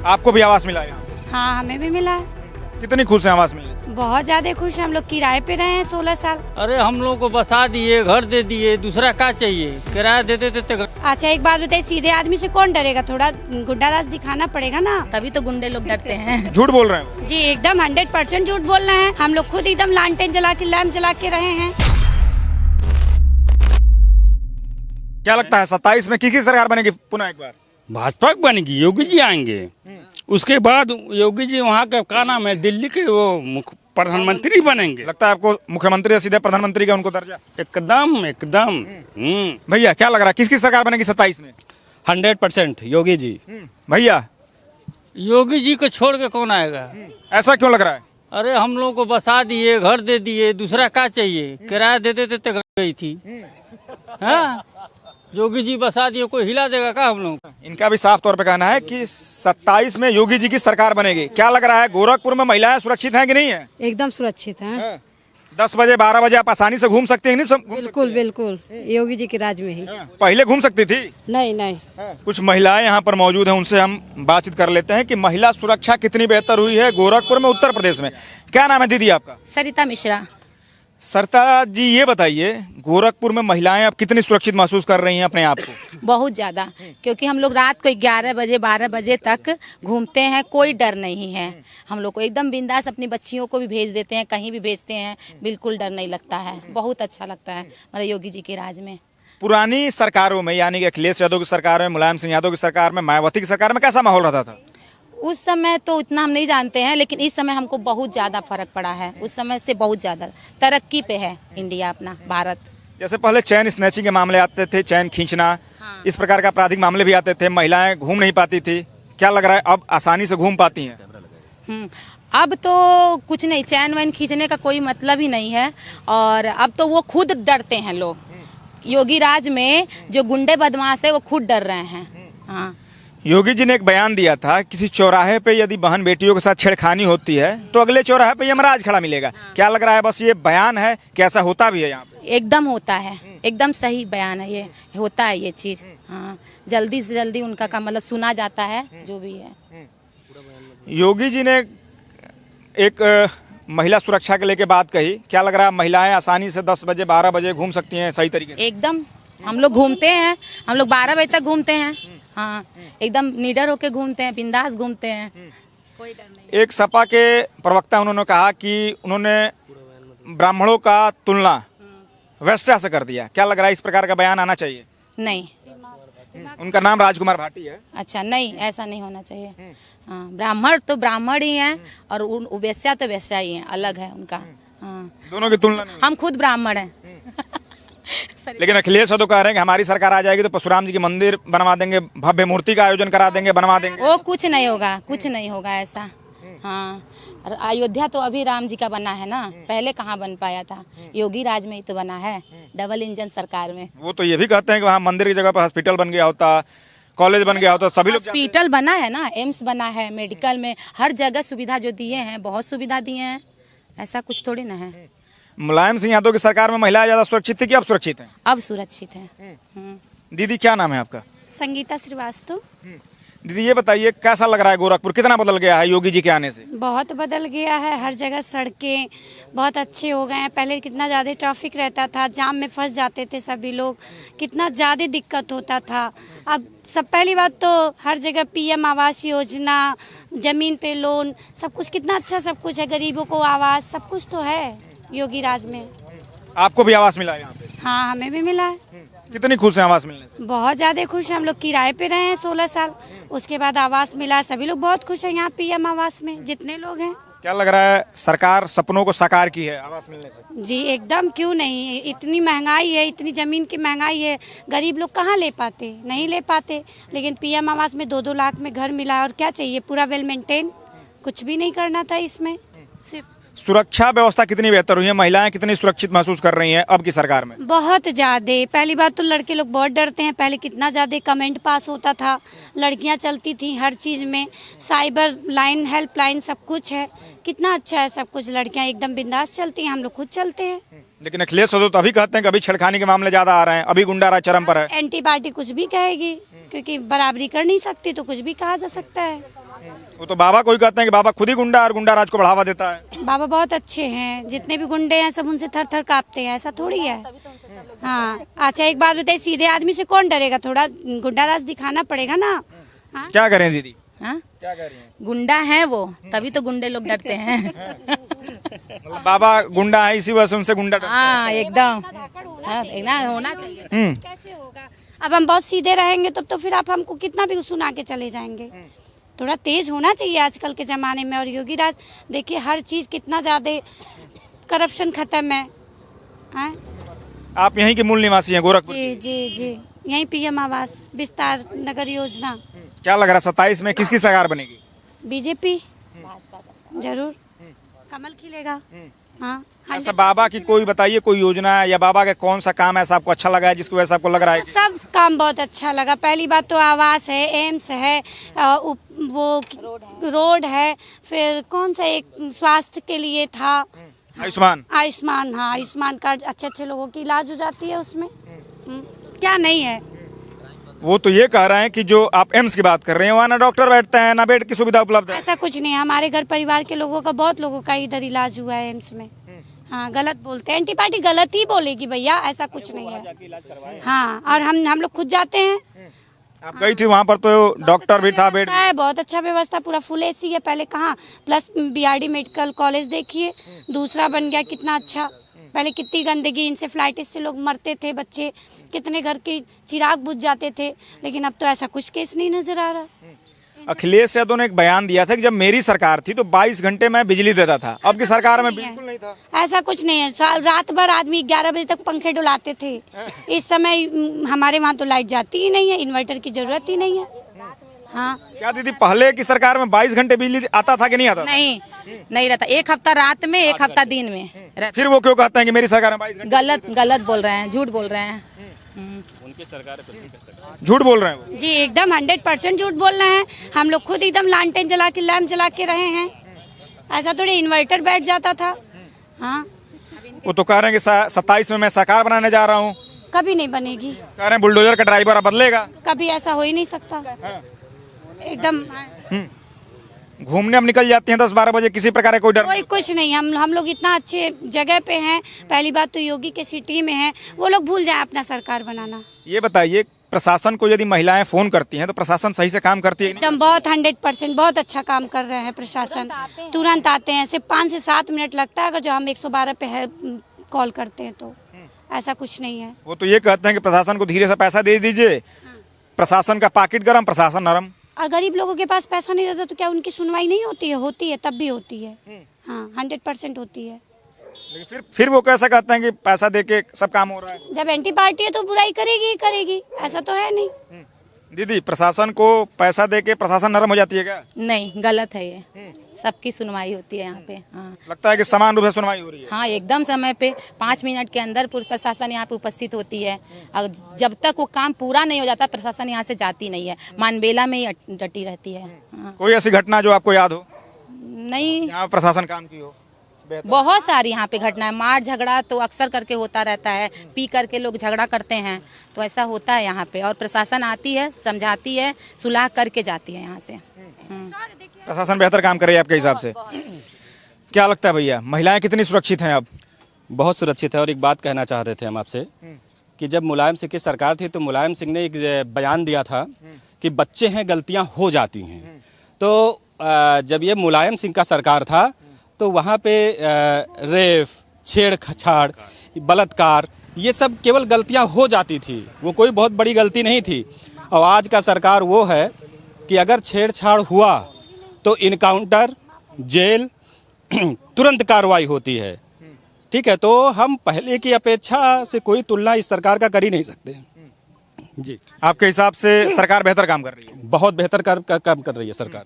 आपको भी आवास मिला है यहाँ? हाँ, हमें भी मिला है। कितनी खुश हैं आवास मिलने से? बहुत ज्यादा खुश हैं। हम लोग किराए पे रहे हैं 16 साल। अरे हम लोग को बसा दिए, घर दे दिए, दूसरा क्या चाहिए? किराया देते देते अच्छा एक बात बताइए, सीधे आदमी से कौन डरेगा? थोड़ा गुंडा राज दिखाना पड़ेगा ना, तभी तो गुंडे लोग डरते हैं। झूठ बोल रहे हैं? जी एकदम 100% झूठ बोल रहे हैं। हम लोग खुद एकदम लालटेन जला के लैम्प जला के रहे हैं। क्या लगता है 27 में किसकी सरकार बनेगी पुनः एक बार? भाजपा की बनेगी, योगी जी आएंगे। उसके बाद योगी जी वहाँ का क्या नाम है, दिल्ली के वो प्रधानमंत्री बनेंगे। लगता है आपको मुख्यमंत्री या सीधे प्रधानमंत्री का उनको दर्जा? एकदम एकदम। भैया क्या लग रहा है किसकी सरकार बनेगी 27 में? 100% योगी जी। भैया योगी जी को छोड़ के कौन आएगा? ऐसा क्यों लग रहा है? अरे हम लोग को बसा दिए, घर दे दिए, दूसरा क्या चाहिए? किराया देते देते गई थी। हाँ, योगी जी बसा दिए, कोई हिला देगा क्या हम लोग? इनका भी साफ तौर पे कहना है कि 27 में योगी जी की सरकार बनेगी। क्या लग रहा है गोरखपुर में महिलाएं सुरक्षित हैं कि नहीं है? एकदम सुरक्षित हैं। 10 बजे 12 बजे आप आसानी से घूम सकते हैं नहीं? बिल्कुल बिल्कुल, योगी जी के राज में ही। पहले घूम सकती थी? नहीं नहीं। कुछ महिलाएं यहाँ पर मौजूद हैं, उनसे हम बातचीत कर लेते हैं कि महिला सुरक्षा कितनी बेहतर हुई है गोरखपुर में, उत्तर प्रदेश में। क्या नाम है दीदी आपका? सरिता मिश्रा। सरता जी ये बताइए, गोरखपुर में महिलाएं अब कितनी सुरक्षित महसूस कर रही हैं अपने आप को? बहुत ज्यादा, क्योंकि हम लोग रात को 11 बजे 12 बजे तक घूमते हैं, कोई डर नहीं है। हम लोग को एकदम बिंदास, अपनी बच्चियों को भी भेज देते हैं, कहीं भी भेजते हैं, बिल्कुल डर नहीं लगता है। बहुत अच्छा लगता है हमारे योगी जी के राज में। पुरानी सरकारों में यानी कि अखिलेश यादव की सरकार में, मुलायम सिंह यादव की सरकार में, मायावती की सरकार में कैसा माहौल रहता था? उस समय तो इतना हम नहीं जानते हैं, लेकिन इस समय हमको बहुत ज्यादा फर्क पड़ा है। उस समय से बहुत ज्यादा तरक्की पे है इंडिया, अपना भारत। जैसे पहले चैन स्नैचिंग के मामले आते थे, चैन खींचना, इस प्रकार का आपराधिक मामले भी आते थे, महिलाएं घूम नहीं पाती थी। क्या लग रहा है अब आसानी से घूम पाती हैं? अब तो कुछ नहीं, चैन वैन खींचने का कोई मतलब ही नहीं है। और अब तो वो खुद डरते हैं लोग। योगी राज में जो गुंडे बदमाश है वो खुद डर रहे हैं। हाँ, योगी जी ने एक बयान दिया था, किसी चौराहे पे यदि बहन बेटियों के साथ छेड़खानी होती है तो अगले चौराहे पे यमराज खड़ा मिलेगा। क्या लग रहा है बस ये बयान है कि ऐसा होता भी है यहाँ पे? एकदम होता है, एकदम सही बयान है, ये होता है ये चीज। हाँ, जल्दी से जल्दी उनका का मतलब सुना जाता है, जो भी है। योगी जी ने एक महिला सुरक्षा के लेके बात कही। क्या लग रहा है महिलाएं आसानी से 10 बजे 12 बजे घूम सकती हैं सही तरीके से? एकदम, हम लोग घूमते हैं, हम लोग 12 बजे तक घूमते हैं। हाँ, एकदम निडर होके घूमते हैं, बिंदास घूमते हैं, कोई डर नहीं। एक सपा के प्रवक्ता उन्होंने कहा कि उन्होंने ब्राह्मणों का तुलना वैश्या से कर दिया। क्या लग रहा है इस प्रकार का बयान आना चाहिए? नहीं। उनका नाम राजकुमार भाटी है। अच्छा, नहीं, ऐसा नहीं होना चाहिए। हाँ, ब्राह्मण तो ब्राह्मण ही हैं और वैश्या तो वैश्या ही हैं, अलग है उनका। हाँ, दोनों की तुलना नहीं। हम खुद ब्राह्मण हैं। लेकिन अखिलेश यादव कह रहे हैं कि हमारी सरकार आ जाएगी तो परशुराम जी के मंदिर बनवा देंगे, भव्य मूर्ति का आयोजन करा देंगे, बनवा देंगे। वो कुछ नहीं होगा, कुछ नहीं होगा ऐसा। हाँ, और अयोध्या तो अभी राम जी का बना है ना, पहले कहाँ बन पाया था? योगी राज में ही तो बना है, डबल इंजन सरकार में। वो तो ये भी कहते हैं कि वहाँ मंदिर की जगह पर हॉस्पिटल बन गया होता, कॉलेज बन गया होता, सभी लोग हॉस्पिटल बना है ना, एम्स बना है, मेडिकल में हर जगह सुविधा जो दिए हैं, बहुत सुविधा दिए हैं, ऐसा कुछ थोड़ी ना है। मुलायम सिंह यादव की सरकार में महिलाएं ज्यादा सुरक्षित थी कि अब सुरक्षित हैं? अब सुरक्षित है। दीदी क्या नाम है आपका? संगीता श्रीवास्तव। दीदी ये बताइए कैसा लग रहा है गोरखपुर, कितना बदल गया है योगी जी के आने से? बहुत बदल गया है, हर जगह सड़कें बहुत अच्छे हो गए हैं। पहले कितना ज़्यादा ट्रैफिक रहता था, जाम में फंस जाते थे सभी लोग, कितना ज़्यादा दिक्कत होता था। अब सब पहली बात तो हर जगह पीएम आवास योजना, ज़मीन पे लोन, सब कुछ कितना अच्छा सब कुछ है, गरीबों को आवास, सब कुछ तो है योगी राज में। आपको भी आवास मिला है यहाँ पे? हाँ, हमें भी मिला है। कितनी खुश हैं आवास मिलने से? बहुत ज़्यादा खुश हैं। हम लोग किराए पे रहे हैं 16 साल, उसके बाद आवास मिला, सभी लोग बहुत खुश हैं यहाँ पीएम आवास में, जितने लोग हैं। क्या लग रहा है सरकार सपनों को साकार की है आवास मिलने से? जी एकदम, क्यों नहीं। इतनी महंगाई है, इतनी ज़मीन की महंगाई है, गरीब लोग कहाँ ले पाते, नहीं ले पाते। लेकिन पीएम आवास में 2-2 लाख में घर मिला, और क्या चाहिए? पूरा वेल मेंटेन, कुछ भी नहीं करना था इसमें। सिर्फ सुरक्षा व्यवस्था कितनी बेहतर हुई है, महिलाएं कितनी सुरक्षित महसूस कर रही हैं अब की सरकार में? बहुत ज़्यादा। पहली बात तो लड़के लोग बहुत डरते हैं, पहले कितना ज़्यादा कमेंट पास होता था, लड़कियां चलती थी हर चीज़ में, साइबर लाइन, हेल्पलाइन, सब कुछ है, कितना अच्छा है सब कुछ। लड़कियां एकदम बिंदास चलती हैं, हम लोग खुद चलते हैं। लेकिन अखिलेश यादव तो अभी कहते हैं कि अभी छेड़खानी के मामले ज्यादा आ रहे हैं, अभी गुंडा राज चरम पर है। एंटी पार्टी कुछ भी कहेगी, क्योंकि बराबरी कर नहीं सकती तो कुछ भी कहा जा सकता है। वो तो बाबा कोई कहते हैं कि बाबा खुद ही गुंडा और गुंडा राज को बढ़ावा देता है। बाबा बहुत अच्छे हैं, जितने भी गुंडे हैं सब उनसे थर थर कांपते हैं, ऐसा थोड़ी है। हाँ अच्छा एक बात बताइए, सीधे आदमी से कौन डरेगा, थोड़ा गुंडा राज दिखाना पड़ेगा ना। हाँ क्या करें दीदी, हाँ क्या कह रही हैं? गुंडा है वो, तभी तो गुंडे लोग डरते हैं। मतलब बाबा गुंडा है इसी वजह से उनसे गुंडा डरता हाँ एकदम, हाँ, एकदम होना चाहिए। है। कैसे होगा, अब हम बहुत सीधे रहेंगे तब तो फिर आप हमको कितना भी सुना के चले जाएंगे। थोड़ा तेज होना चाहिए आजकल के जमाने में। और योगी राज देखिए हर चीज कितना ज्यादा करप्शन खत्म है। हाँ? आप यहीं के मूल निवासी हैं गोरखपुर? जी जी जी, यहीं पीएम आवास विस्तार नगर योजना। क्या लग रहा है 27 में किसकी सरकार बनेगी? बीजेपी जरूर, कमल खिलेगा। हाँ ऐसा बाबा की कोई बताइए कोई योजना है या बाबा का कौन सा काम ऐसा आपको अच्छा लगा है जिसकी वजह से आपको लग रहा है कि सब काम बहुत अच्छा लगा। पहली बात तो आवास है, एम्स है, वो रोड है, फिर कौन सा एक स्वास्थ्य के लिए था, आयुष्मान? आयुष्मान, हाँ आयुष्मान कार्ड, अच्छे अच्छे लोगों की इलाज हो जाती है उसमें। क्या नहीं है। वो तो ये कह रहे हैं कि जो आप एम्स की बात कर रहे हैं वहाँ ना डॉक्टर बैठते हैं ना बेड की सुविधा उपलब्ध है। ऐसा कुछ नहीं है, हमारे घर परिवार के लोगों का, बहुत लोगों का इधर इलाज हुआ है एम्स में। हाँ गलत बोलते हैं, एंटी पार्टी गलत ही बोलेगी भैया, ऐसा कुछ नहीं है। हाँ और हम लोग खुद जाते हैं। आप गई थी वहाँ पर तो डॉक्टर भी था, बेड है, बहुत अच्छा व्यवस्था, पूरा फुल एसी है। पहले कहाँ, प्लस बीआरडी मेडिकल कॉलेज देखिए, दूसरा बन गया कितना अच्छा। पहले कितनी गंदगी, इंसेफ्लाइटिस से लोग मरते थे बच्चे, कितने घर के चिराग बुझ जाते थे, लेकिन अब तो ऐसा कुछ केस नहीं नजर आ रहा। अखिलेश यादव ने एक बयान दिया था कि जब मेरी सरकार थी तो 22 घंटे में बिजली देता था, अब की सरकार में बिल्कुल नहीं था। ऐसा कुछ नहीं है, रात भर आदमी 11 बजे तक पंखे डुलाते थे। इस समय हमारे वहाँ तो लाइट जाती ही नहीं है, इन्वर्टर की जरूरत ही नहीं है। हाँ क्या दीदी पहले की सरकार में 22 घंटे बिजली आता था कि नहीं आता था? नहीं रहता, एक हफ्ता रात में, एक हफ्ता दिन में रहता। फिर वो क्यों कहते हैं कि मेरी सरकार में 22 घंटे? गलत बोल रहे हैं, झूठ बोल रहे हैं। झूठ बोल रहे हैं वो? जी एकदम 100% झूठ बोल रहे हैं। हम लोग खुद एकदम लालटेन जला के, लैम्प जला के रहे हैं, ऐसा थोड़ी इन्वर्टर बैठ जाता था। हाँ वो तो कह रहे हैं कि 27 में मैं सरकार बनाने जा रहा हूँ। कभी नहीं बनेगी, कह रहे हैं बुलडोजर का ड्राइवर अब बदलेगा। कभी ऐसा हो ही नहीं सकता एकदम। घूमने अब निकल जाती हैं 10-12 बजे, किसी प्रकार का कोई डर कोई कुछ नहीं, हम लोग इतना अच्छे जगह पे हैं। पहली बात तो योगी के सिटी में हैं, वो लोग भूल जाए अपना सरकार बनाना। ये बताइए प्रशासन को यदि महिलाएं फोन करती हैं तो प्रशासन सही से काम करती है कि नहीं? एकदम बहुत 100% बहुत अच्छा काम कर रहे हैं प्रशासन, तुरंत आते हैं। सिर्फ 5 से 7 मिनट लगता है अगर जो हम 112 पे है कॉल करते हैं तो। ऐसा कुछ नहीं है। वो तो ये कहते हैं कि प्रशासन को धीरे से पैसा दे दीजिए, प्रशासन का पाकिट गरम प्रशासन नरम। गरीब लोगों के पास पैसा नहीं रहता तो क्या उनकी सुनवाई नहीं होती है? होती है, तब भी होती है। हाँ 100% होती है। लेकिन फिर वो कैसा कहते हैं कि पैसा देके सब काम हो रहा है? जब एंटी पार्टी है तो बुराई करेगी ही करेगी, ऐसा तो है नहीं। दीदी प्रशासन को पैसा देके प्रशासन नरम हो जाती है क्या? नहीं, गलत है ये। सबकी सुनवाई होती है यहाँ पे। हाँ लगता है कि समान रूप से सुनवाई हो रही है। हाँ एकदम समय पे 5 मिनट के अंदर पुलिस प्रशासन यहाँ पे उपस्थित होती है। और जब तक वो काम पूरा नहीं हो जाता प्रशासन यहाँ से जाती नहीं है, मानबेला में ही डटी रहती है। हाँ। कोई ऐसी घटना जो आपको याद हो नहीं, यहाँ प्रशासन काम की हो? बहुत सारी यहाँ पे घटना है। मार झगड़ा तो अक्सर करके होता रहता है, पी करके लोग झगड़ा करते हैं तो ऐसा होता है यहाँ पे। और प्रशासन आती है, समझाती है, सुलह करके जाती है यहाँ से। प्रशासन बेहतर काम करे आपके हिसाब से? क्या लगता है भैया महिलाएं कितनी सुरक्षित हैं अब? बहुत सुरक्षित है। और एक बात कहना चाह रहे थे हम आपसे कि जब मुलायम सिंह की सरकार थी तो मुलायम सिंह ने एक बयान दिया था कि बच्चे हैं गलतियां हो जाती हैं। तो जब ये मुलायम सिंह का सरकार था तो वहाँ पे रेप, छेड़छाड़, बलात्कार ये सब केवल गलतियां हो जाती थी, वो कोई बहुत बड़ी गलती नहीं थी। और आज का सरकार वो है कि अगर छेड़छाड़ हुआ तो इनकाउंटर, जेल, तुरंत कार्रवाई होती है। ठीक है, तो हम पहले की अपेक्षा से कोई तुलना इस सरकार का कर ही नहीं सकते। जी, आपके हिसाब से सरकार बेहतर काम कर रही है? बहुत बेहतर काम कर रही है सरकार।